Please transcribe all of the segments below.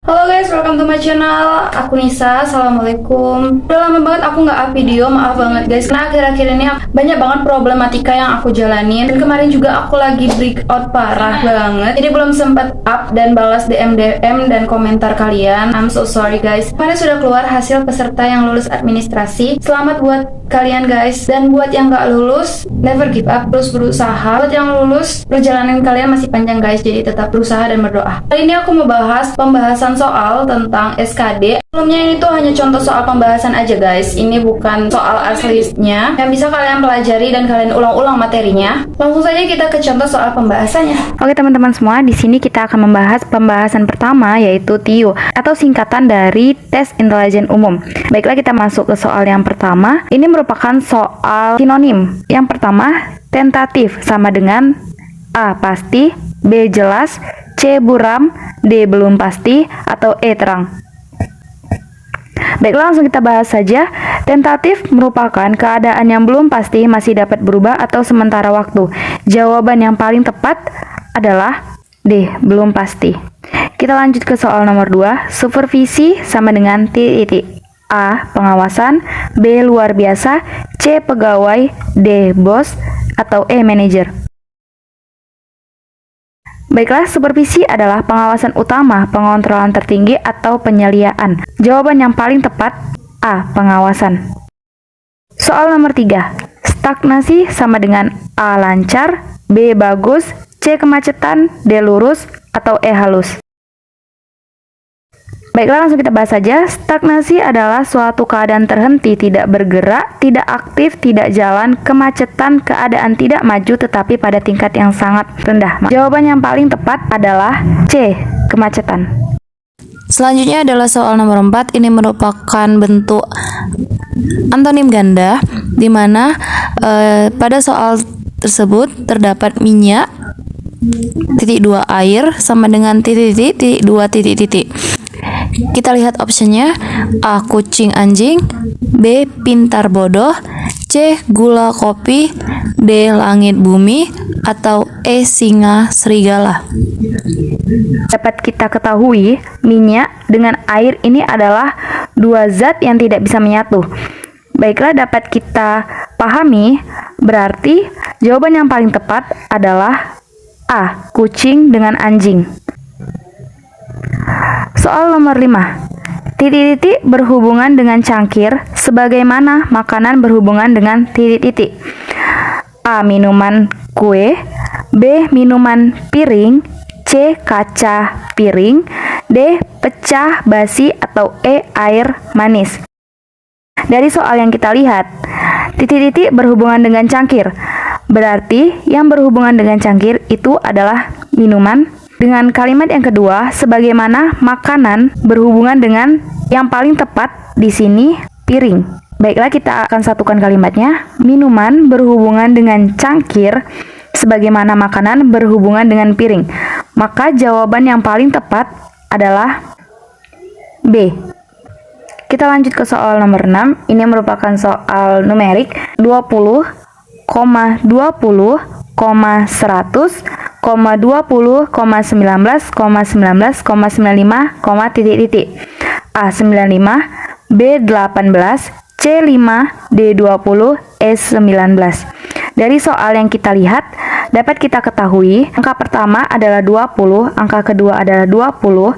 Halo guys, welcome to my channel. Aku Nisa, assalamualaikum. Udah lama banget aku nggak up video, maaf banget guys. Karena akhir-akhir ini banyak banget problematika yang aku jalanin. Dan kemarin juga aku lagi breakout parah banget. Jadi belum sempat up dan balas DM dan komentar kalian. I'm so sorry guys. Kemarin sudah keluar hasil peserta yang lulus administrasi. Selamat buat kalian guys. Dan buat yang nggak lulus, never give up, terus berusaha. Buat yang lulus, perjalanan kalian masih panjang guys. Jadi tetap berusaha dan berdoa. Kali ini aku mau bahas pembahasan soal tentang SKD. Sebelumnya ini tuh hanya contoh soal pembahasan aja guys. Ini bukan soal aslinya yang bisa kalian pelajari dan kalian ulang-ulang materinya. Langsung saja kita ke contoh soal pembahasannya. Oke teman-teman semua, di sini kita akan membahas pembahasan pertama yaitu TIO atau singkatan dari Tes Intelijen Umum. Baiklah, kita masuk ke soal yang pertama. Ini merupakan soal sinonim. Yang pertama, tentatif sama dengan A. Pasti, B. Jelas, C. Buram, D. Belum pasti, atau E. Terang. Baiklah, langsung kita bahas saja. Tentatif merupakan keadaan yang belum pasti, masih dapat berubah atau sementara waktu. Jawaban yang paling tepat adalah D. Belum pasti. Kita lanjut ke soal nomor 2. Supervisi sama dengan titik. A. Pengawasan, B. Luar biasa, C. Pegawai, D. Bos, atau E. Manajer. Baiklah, supervisi adalah pengawasan utama, pengontrolan tertinggi, atau penyeliaan. Jawaban yang paling tepat A. Pengawasan. Soal nomor 3. Stagnasi sama dengan A. Lancar, B. Bagus, C. Kemacetan, D. Lurus, atau E. Halus. Baiklah, langsung kita bahas saja. Stagnasi adalah suatu keadaan terhenti, tidak bergerak, tidak aktif, tidak jalan. Kemacetan, keadaan tidak maju tetapi pada tingkat yang sangat rendah. Jawaban yang paling tepat adalah C. Kemacetan. Selanjutnya adalah soal nomor 4. Ini merupakan bentuk antonim ganda, di mana pada soal tersebut terdapat minyak, titik 2 air, sama dengan titik 2 titik. Kita lihat optionnya. A. Kucing anjing, B. Pintar bodoh, C. Gula kopi, D. Langit bumi, atau E. Singa serigala. Dapat kita ketahui, minyak dengan air ini adalah dua zat yang tidak bisa menyatu. Baiklah, dapat kita pahami, berarti jawaban yang paling tepat adalah A. Kucing dengan anjing. Soal nomor 5. Titik-titik berhubungan dengan cangkir sebagaimana makanan berhubungan dengan titik-titik. A. Minuman kue, B. Minuman piring, C. Kaca piring, D. Pecah basi, atau E. Air manis. Dari soal yang kita lihat, titik-titik berhubungan dengan cangkir. Berarti yang berhubungan dengan cangkir itu adalah minuman. Dengan kalimat yang kedua, sebagaimana makanan berhubungan dengan yang paling tepat di sini piring. Baiklah, kita akan satukan kalimatnya. Minuman berhubungan dengan cangkir sebagaimana makanan berhubungan dengan piring. Maka jawaban yang paling tepat adalah B. Kita lanjut ke soal nomor 6. Ini merupakan soal numerik. 20, 20, 100, 20, 19, 19, 95, titik-titik. A. 95, B. 18, C. 5, D. 20, E. 19. Dari soal yang kita lihat, dapat kita ketahui, angka pertama adalah 20, angka kedua adalah 20,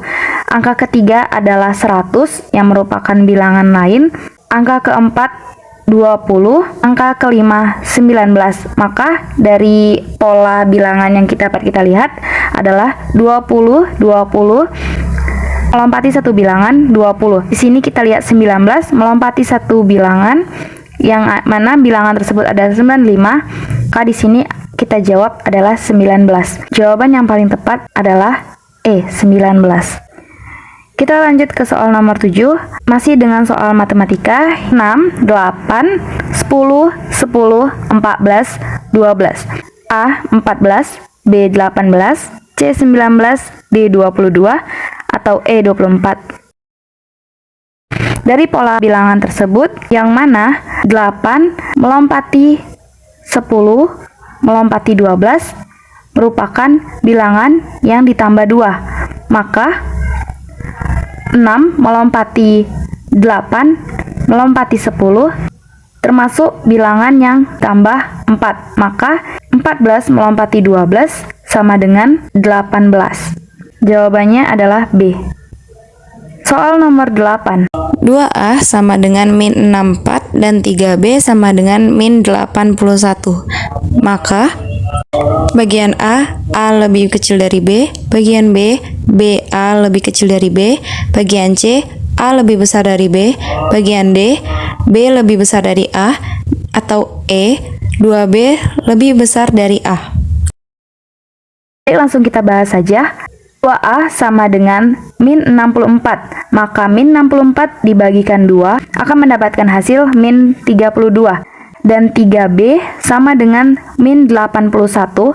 angka ketiga adalah 100 yang merupakan bilangan lain, angka keempat 20, angka kelima 19. Maka dari pola bilangan yang dapat kita lihat adalah 20, 20, melompati satu bilangan 20. Di sini kita lihat 19 melompati satu bilangan, yang mana bilangan tersebut ada 95. Maka di sini kita jawab adalah 19. Jawaban yang paling tepat adalah E. 19. Kita lanjut ke soal nomor 7. Masih dengan soal matematika. 6, 8, 10, 10, 14, 12. A. 14, B. 18, C. 19, D. 22, atau E. 24. Dari pola bilangan tersebut, yang mana 8 melompati 10 melompati 12 merupakan bilangan yang ditambah 2. Maka 6 melompati 8 melompati 10 termasuk bilangan yang tambah 4. Maka 14 melompati 12 sama dengan 18. Jawabannya adalah B. Soal nomor 8. 2A sama dengan min 64 dan 3B sama dengan min 81. Maka bagian A lebih kecil dari B, bagian B A lebih kecil dari B, bagian C A lebih besar dari B, bagian D B lebih besar dari A, atau E 2B lebih besar dari A. Baik, langsung kita bahas saja. 2A sama dengan min 64, maka min 64 dibagikan 2 akan mendapatkan hasil min 32. Dan 3B sama dengan min 81,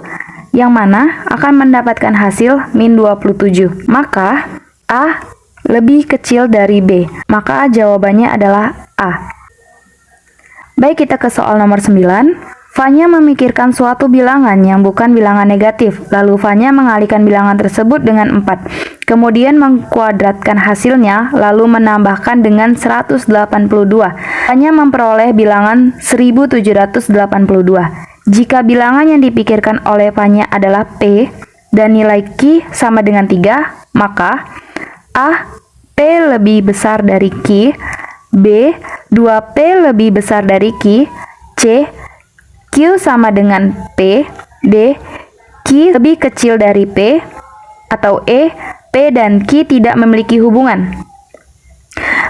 yang mana akan mendapatkan hasil min 27. Maka A lebih kecil dari B, maka jawabannya adalah A. Baik, kita ke soal nomor 9. Fanya memikirkan suatu bilangan yang bukan bilangan negatif, lalu Fanya mengalihkan bilangan tersebut dengan 4, kemudian mengkuadratkan hasilnya, lalu menambahkan dengan 182. Fanya memperoleh bilangan 1782. Jika bilangan yang dipikirkan oleh Fanya adalah P dan nilai Q sama dengan 3, maka A. P lebih besar dari Q, B. 2P lebih besar dari Q, C. Q sama dengan P, D. Q lebih kecil dari P, atau E. P dan Q tidak memiliki hubungan.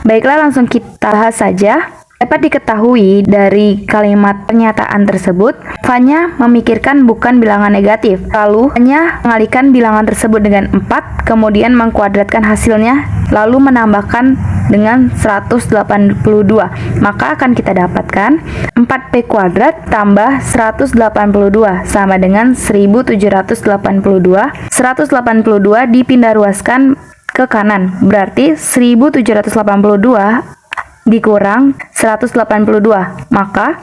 Baiklah, langsung kita bahas saja. Dapat diketahui dari kalimat pernyataan tersebut, Fanya memikirkan bukan bilangan negatif. Lalu, Fanya mengalihkan bilangan tersebut dengan 4, kemudian mengkuadratkan hasilnya, lalu menambahkan dengan 182. Maka akan kita dapatkan 4P kuadrat tambah 182 sama dengan 1782. 182 dipindah ruaskan ke kanan, berarti 1782 dikurang 182, maka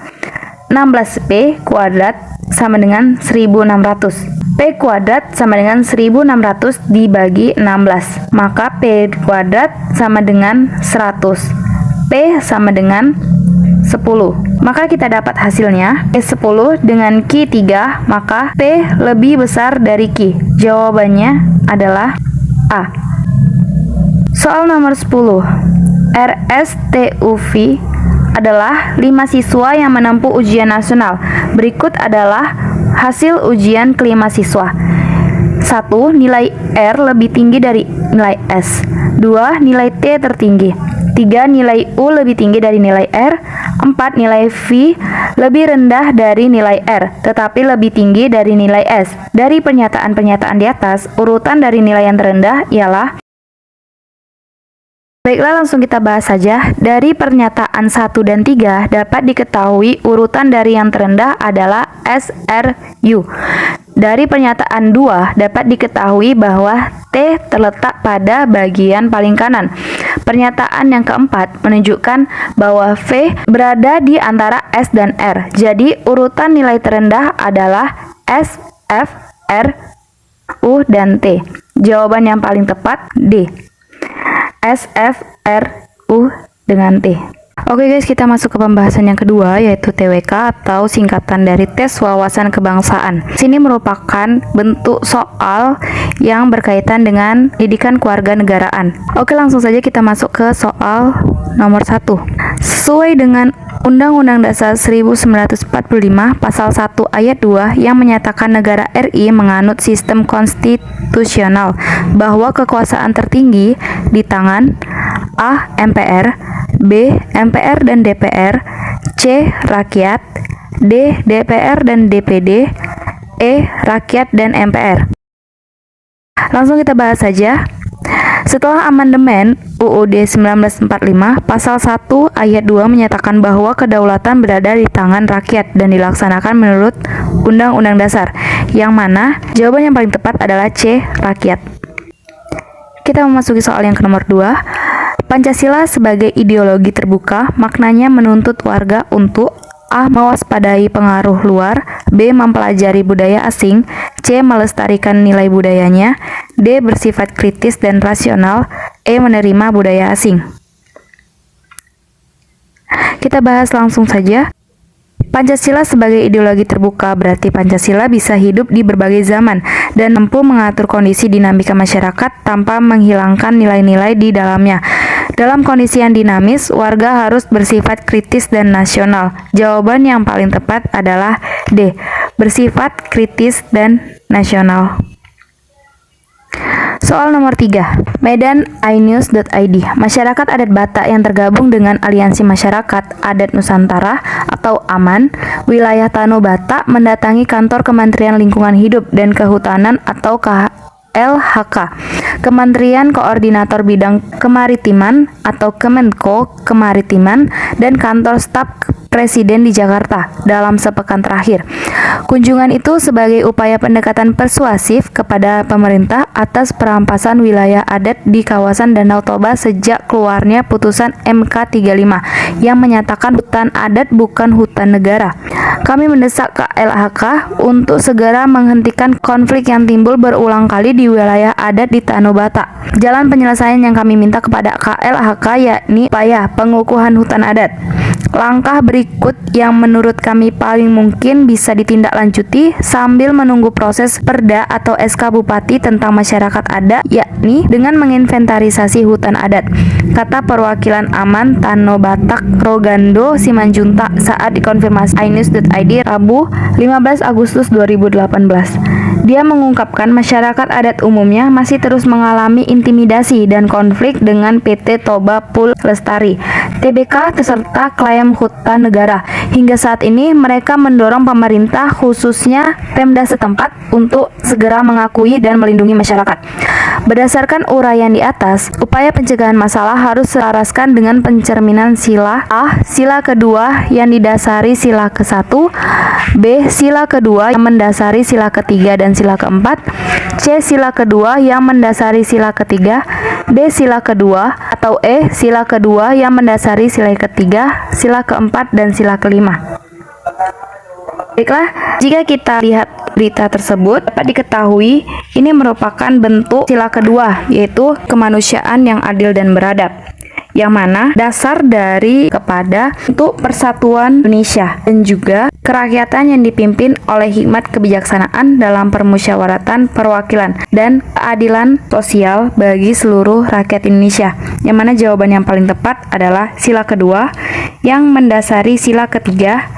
16P kuadrat sama dengan 1600. P kuadrat sama dengan 1600 dibagi 16, maka P kuadrat sama dengan 100. P sama dengan 10. Maka kita dapat hasilnya P10 dengan Q3, maka P lebih besar dari Q. Jawabannya adalah A. Soal nomor 10. RSTUV adalah 5 siswa yang menempuh ujian nasional. Berikut adalah hasil ujian kelima siswa. 1. Nilai R lebih tinggi dari nilai S. 2. Nilai T tertinggi. 3. Nilai U lebih tinggi dari nilai R. 4. Nilai V lebih rendah dari nilai R, tetapi lebih tinggi dari nilai S. Dari pernyataan-pernyataan di atas, urutan dari nilai yang terendah ialah. Baiklah, langsung kita bahas saja. Dari pernyataan 1 dan 3 dapat diketahui urutan dari yang terendah adalah SRU. Dari pernyataan 2 dapat diketahui bahwa T terletak pada bagian paling kanan. Pernyataan yang keempat menunjukkan bahwa V berada di antara S dan R. Jadi urutan nilai terendah adalah S, F, R, U, dan T. Jawaban yang paling tepat D. S, F, R, U dengan T. Oke guys, kita masuk ke pembahasan yang kedua, yaitu TWK atau singkatan dari tes wawasan kebangsaan. Sini merupakan bentuk soal yang berkaitan dengan pendidikan kewarganegaraan. Oke, langsung saja kita masuk ke soal nomor 1. Sesuai dengan Undang-Undang Dasar 1945 Pasal 1 Ayat 2 yang menyatakan negara RI menganut sistem konstitusional bahwa kekuasaan tertinggi di tangan A. MPR, B. MPR dan DPR, C. Rakyat, D. DPR dan DPD, E. Rakyat dan MPR. Langsung kita bahas saja. Setelah amandemen UUD 1945, Pasal 1 Ayat 2 menyatakan bahwa kedaulatan berada di tangan rakyat dan dilaksanakan menurut Undang-Undang Dasar, yang mana jawaban yang paling tepat adalah C. Rakyat. Kita memasuki soal yang ke nomor 2. Pancasila sebagai ideologi terbuka, maknanya menuntut warga untuk A. Mewaspadai pengaruh luar, B. Mempelajari budaya asing, C. Melestarikan nilai budayanya, D. Bersifat kritis dan rasional, E. Menerima budaya asing. Kita bahas langsung saja. Pancasila sebagai ideologi terbuka berarti Pancasila bisa hidup di berbagai zaman dan mampu mengatur kondisi dinamika masyarakat tanpa menghilangkan nilai-nilai di dalamnya. Dalam kondisi yang dinamis, warga harus bersifat kritis dan nasional. Jawaban yang paling tepat adalah D. Bersifat kritis dan nasional. Soal nomor 3. Medan inews.id. Masyarakat adat Batak yang tergabung dengan Aliansi Masyarakat Adat Nusantara atau AMAN, wilayah Tano Batak mendatangi kantor Kementerian Lingkungan Hidup dan Kehutanan atau KLHK, Kementerian Koordinator Bidang Kemaritiman atau Kemenko Kemaritiman, dan kantor staf Presiden di Jakarta dalam sepekan terakhir. Kunjungan itu sebagai upaya pendekatan persuasif kepada pemerintah atas perampasan wilayah adat di kawasan Danau Toba sejak keluarnya putusan MK 35 yang menyatakan hutan adat bukan hutan negara. Kami mendesak KLHK untuk segera menghentikan konflik yang timbul berulang kali di wilayah adat di Tano Batak. Jalan penyelesaian yang kami minta kepada KLHK yakni upaya pengukuhan hutan adat. Langkah berikut yang menurut kami paling mungkin bisa ditindaklanjuti sambil menunggu proses Perda atau SK Bupati tentang masyarakat adat, yakni dengan menginventarisasi hutan adat, kata perwakilan AMAN Tano Batak Rogando Simanjuntak saat dikonfirmasi inews.id Rabu 15 Agustus 2018. Dia mengungkapkan masyarakat adat umumnya masih terus mengalami intimidasi dan konflik dengan PT Toba Pul Lestari, TBK, serta klaim hutan negara. Hingga saat ini mereka mendorong pemerintah khususnya Pemda setempat untuk segera mengakui dan melindungi masyarakat. Berdasarkan uraian di atas, upaya pencegahan masalah harus selaraskan dengan pencerminan sila A. Sila kedua yang didasari sila ke-1, B. Sila kedua yang mendasari sila ke-3 dan sila ke-4, C. Sila kedua yang mendasari sila ke-3, D. Sila kedua, atau E. Sila kedua yang mendasari sila ke-3, sila ke-4, dan sila ke-5. Baiklah, jika kita lihat berita tersebut, dapat diketahui ini merupakan bentuk sila kedua, yaitu kemanusiaan yang adil dan beradab, yang mana dasar dari kepada untuk persatuan Indonesia dan juga kerakyatan yang dipimpin oleh hikmat kebijaksanaan dalam permusyawaratan perwakilan dan keadilan sosial bagi seluruh rakyat Indonesia, yang mana jawaban yang paling tepat adalah sila kedua yang mendasari sila ketiga,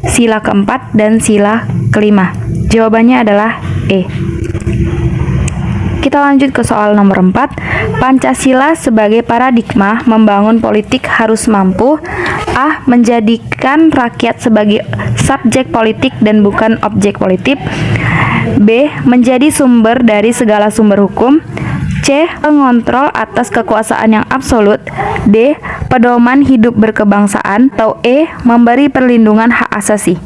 sila keempat, dan sila kelima. Jawabannya adalah E. Kita lanjut ke soal nomor 4. Pancasila sebagai paradigma membangun politik harus mampu A. Menjadikan rakyat sebagai subjek politik dan bukan objek politik, B. Menjadi sumber dari segala sumber hukum, C. Mengontrol atas kekuasaan yang absolut, D. Pedoman hidup berkebangsaan, atau E. Memberi perlindungan hak asasi.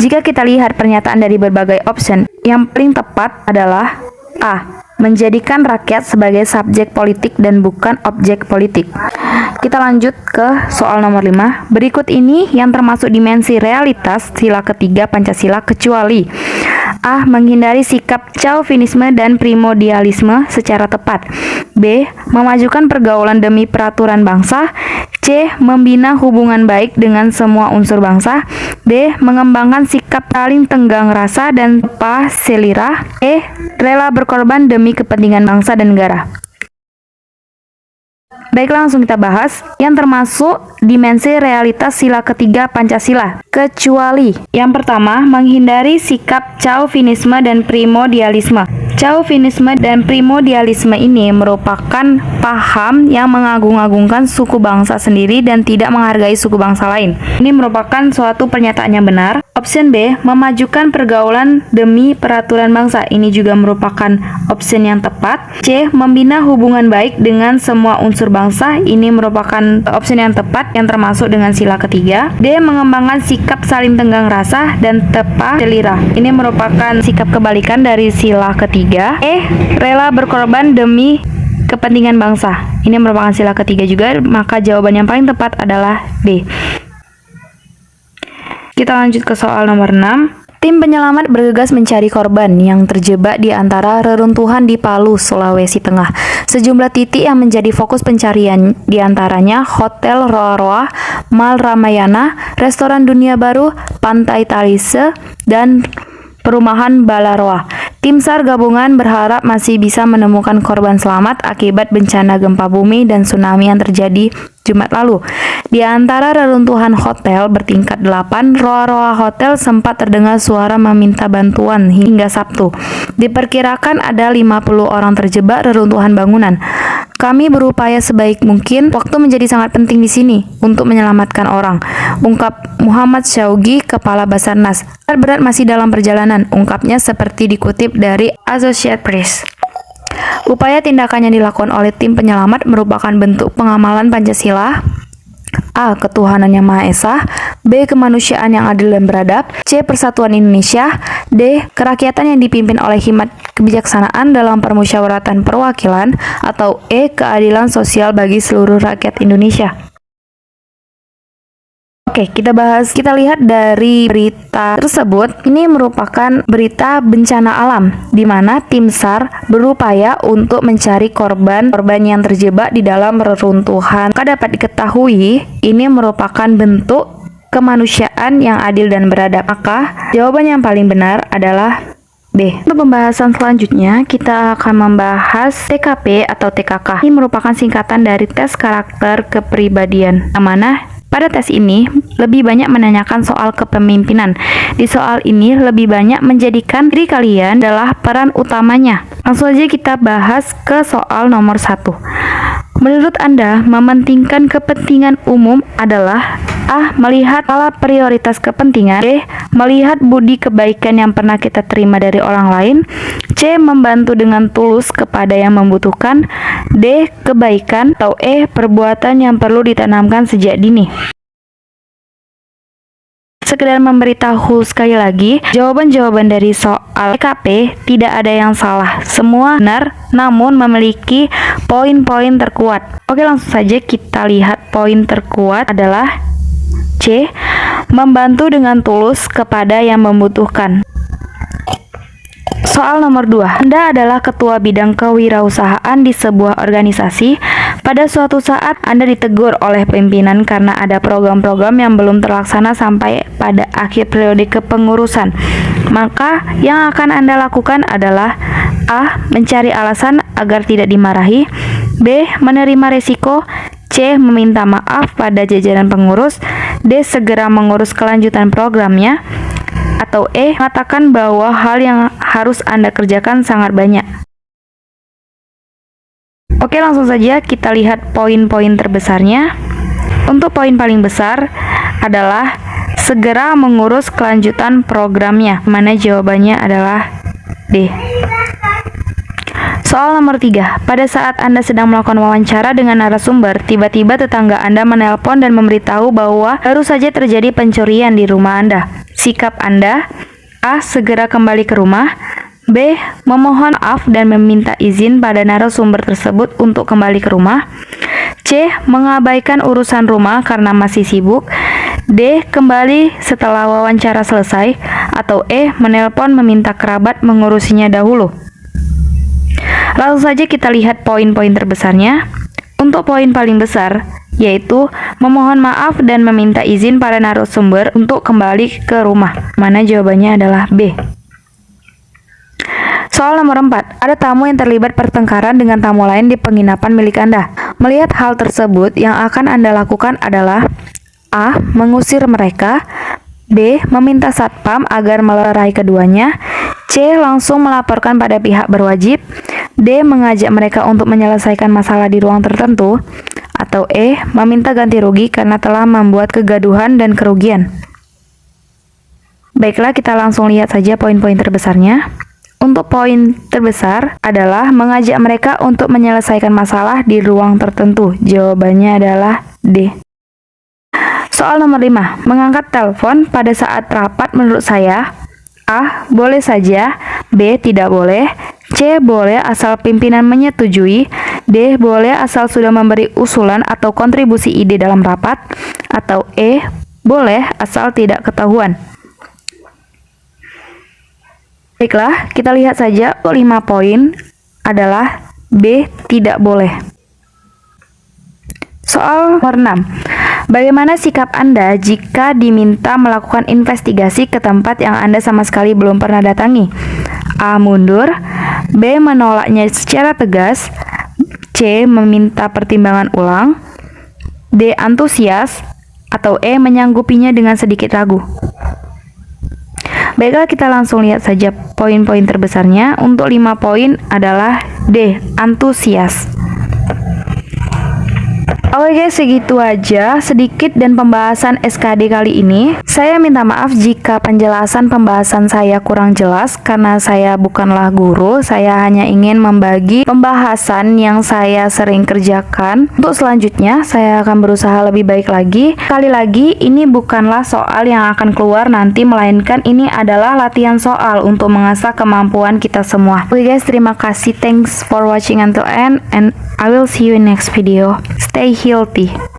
Jika kita lihat pernyataan dari berbagai option, yang paling tepat adalah A. Menjadikan rakyat sebagai subjek politik dan bukan objek politik. Kita lanjut ke soal nomor 5. Berikut ini yang termasuk dimensi realitas sila ketiga Pancasila kecuali A. Menghindari sikap chauvinisme dan primordialisme secara tepat, B. Memajukan pergaulan demi peraturan bangsa, C. Membina hubungan baik dengan semua unsur bangsa, D. Mengembangkan sikap saling tenggang rasa dan tanpa selirah, E. Rela berkorban demi kepentingan bangsa dan negara. Baiklah, langsung kita bahas yang termasuk dimensi realitas sila ketiga Pancasila kecuali yang pertama, menghindari sikap chauvinisme dan primordialisme. Chauvinisme dan primordialisme ini merupakan paham yang mengagung-agungkan suku bangsa sendiri dan tidak menghargai suku bangsa lain. Ini merupakan suatu pernyataan yang benar. Option B, memajukan pergaulan demi peraturan bangsa. Ini juga merupakan option yang tepat. C, membina hubungan baik dengan semua unsur bangsa. Ini merupakan option yang tepat yang termasuk dengan sila ketiga. D, mengembangkan sikap saling tenggang rasa dan tepa selirah. Ini merupakan sikap kebalikan dari sila ketiga. E, rela berkorban demi kepentingan bangsa. Ini merupakan sila ketiga juga, maka jawaban yang paling tepat adalah B. Kita lanjut ke soal nomor 6. Tim penyelamat bergegas mencari korban yang terjebak di antara reruntuhan di Palu, Sulawesi Tengah. Sejumlah titik yang menjadi fokus pencarian diantaranya Hotel Roa-Roa, Mall Ramayana, Restoran Dunia Baru, Pantai Talise, dan Perumahan Balaroa. Tim SAR gabungan berharap masih bisa menemukan korban selamat akibat bencana gempa bumi dan tsunami yang terjadi Jumat lalu. Di antara reruntuhan hotel bertingkat 8, Roa-Roa Hotel sempat terdengar suara meminta bantuan hingga Sabtu. Diperkirakan ada 50 orang terjebak reruntuhan bangunan. Kami berupaya sebaik mungkin, waktu menjadi sangat penting di sini untuk menyelamatkan orang, ungkap Muhammad Syaugi, Kepala Basarnas. Berat masih dalam perjalanan, ungkapnya seperti dikutip dari Associated Press. Upaya tindakan yang dilakukan oleh tim penyelamat merupakan bentuk pengamalan Pancasila, A. Ketuhanan yang Maha Esa, B. Kemanusiaan yang adil dan beradab, C. Persatuan Indonesia, D. Kerakyatan yang dipimpin oleh hikmat kebijaksanaan dalam permusyawaratan perwakilan, atau E. Keadilan sosial bagi seluruh rakyat Indonesia. Oke, kita lihat dari berita tersebut. Ini merupakan berita bencana alam di mana tim SAR berupaya untuk mencari korban yang terjebak di dalam reruntuhan. Maka dapat diketahui ini merupakan bentuk kemanusiaan yang adil dan beradab. Maka jawaban yang paling benar adalah B. Untuk pembahasan selanjutnya, kita akan membahas TKP atau TKK. Ini merupakan singkatan dari tes karakter kepribadian. Yang mana pada tes ini lebih banyak menanyakan soal kepemimpinan. Di soal ini lebih banyak menjadikan diri kalian adalah peran utamanya. Langsung aja kita bahas ke soal nomor 1. Menurut Anda, mementingkan kepentingan umum adalah A. Melihat skala prioritas kepentingan, B. Melihat budi kebaikan yang pernah kita terima dari orang lain, C. Membantu dengan tulus kepada yang membutuhkan, D. Kebaikan, atau E. Perbuatan yang perlu ditanamkan sejak dini. Sekedar memberitahu sekali lagi, jawaban-jawaban dari soal TKP tidak ada yang salah. Semua benar, namun memiliki poin-poin terkuat. Oke, langsung saja kita lihat poin terkuat adalah C. Membantu dengan tulus kepada yang membutuhkan. Soal nomor 2. Anda adalah ketua bidang kewirausahaan di sebuah organisasi. Pada suatu saat Anda ditegur oleh pimpinan karena ada program-program yang belum terlaksana sampai pada akhir periode kepengurusan. Maka yang akan Anda lakukan adalah A. Mencari alasan agar tidak dimarahi, B. Menerima resiko, C. Meminta maaf pada jajaran pengurus, D. Segera mengurus kelanjutan programnya, atau E. Mengatakan bahwa hal yang harus Anda kerjakan sangat banyak. Oke, langsung saja kita lihat poin-poin terbesarnya. Untuk poin paling besar adalah segera mengurus kelanjutan programnya, mana jawabannya adalah D. Soal nomor 3. Pada saat Anda sedang melakukan wawancara dengan narasumber, tiba-tiba tetangga Anda menelpon dan memberitahu bahwa baru saja terjadi pencurian di rumah Anda. Sikap Anda: A. Segera kembali ke rumah, B. Memohon maaf dan meminta izin pada narasumber tersebut untuk kembali ke rumah, C. Mengabaikan urusan rumah karena masih sibuk, D. Kembali setelah wawancara selesai, atau E. Menelpon meminta kerabat mengurusinya dahulu. Langsung saja kita lihat poin-poin terbesarnya. Untuk poin paling besar, yaitu memohon maaf dan meminta izin pada narasumber untuk kembali ke rumah, mana jawabannya adalah B. Soal nomor 4. Ada tamu yang terlibat pertengkaran dengan tamu lain di penginapan milik Anda. Melihat hal tersebut, yang akan Anda lakukan adalah A. Mengusir mereka, B. Meminta satpam agar melerai keduanya, C. Langsung melaporkan pada pihak berwajib, D. Mengajak mereka untuk menyelesaikan masalah di ruang tertentu, atau E. Meminta ganti rugi karena telah membuat kegaduhan dan kerugian. Baiklah, kita langsung lihat saja poin-poin terbesarnya. Untuk poin terbesar adalah mengajak mereka untuk menyelesaikan masalah di ruang tertentu. Jawabannya adalah D. Soal nomor 5. Mengangkat telepon pada saat rapat menurut saya: A. Boleh saja, B. Tidak boleh, C. Boleh asal pimpinan menyetujui, D. Boleh asal sudah memberi usulan atau kontribusi ide dalam rapat, atau E. boleh asal tidak ketahuan. Baiklah, kita lihat saja 5 poin adalah B, tidak boleh. Soal nomor 6. Bagaimana sikap Anda jika diminta melakukan investigasi ke tempat yang Anda sama sekali belum pernah datangi? A. Mundur. B. Menolaknya secara tegas. C. Meminta pertimbangan ulang. D. Antusias. Atau E. Menyanggupinya dengan sedikit ragu. Baiklah, kita langsung lihat saja poin-poin terbesarnya. Untuk 5 poin adalah D. Antusias. Oke guys, segitu aja sedikit dan pembahasan SKD kali ini. Saya minta maaf jika penjelasan pembahasan saya kurang jelas karena saya bukanlah guru. Saya hanya ingin membagi pembahasan yang saya sering kerjakan. Untuk selanjutnya, saya akan berusaha lebih baik lagi. Sekali lagi, ini bukanlah soal yang akan keluar nanti, melainkan ini adalah latihan soal untuk mengasah kemampuan kita semua. Oke guys, terima kasih. Thanks for watching until end and I will see you in next video. Stay healthy.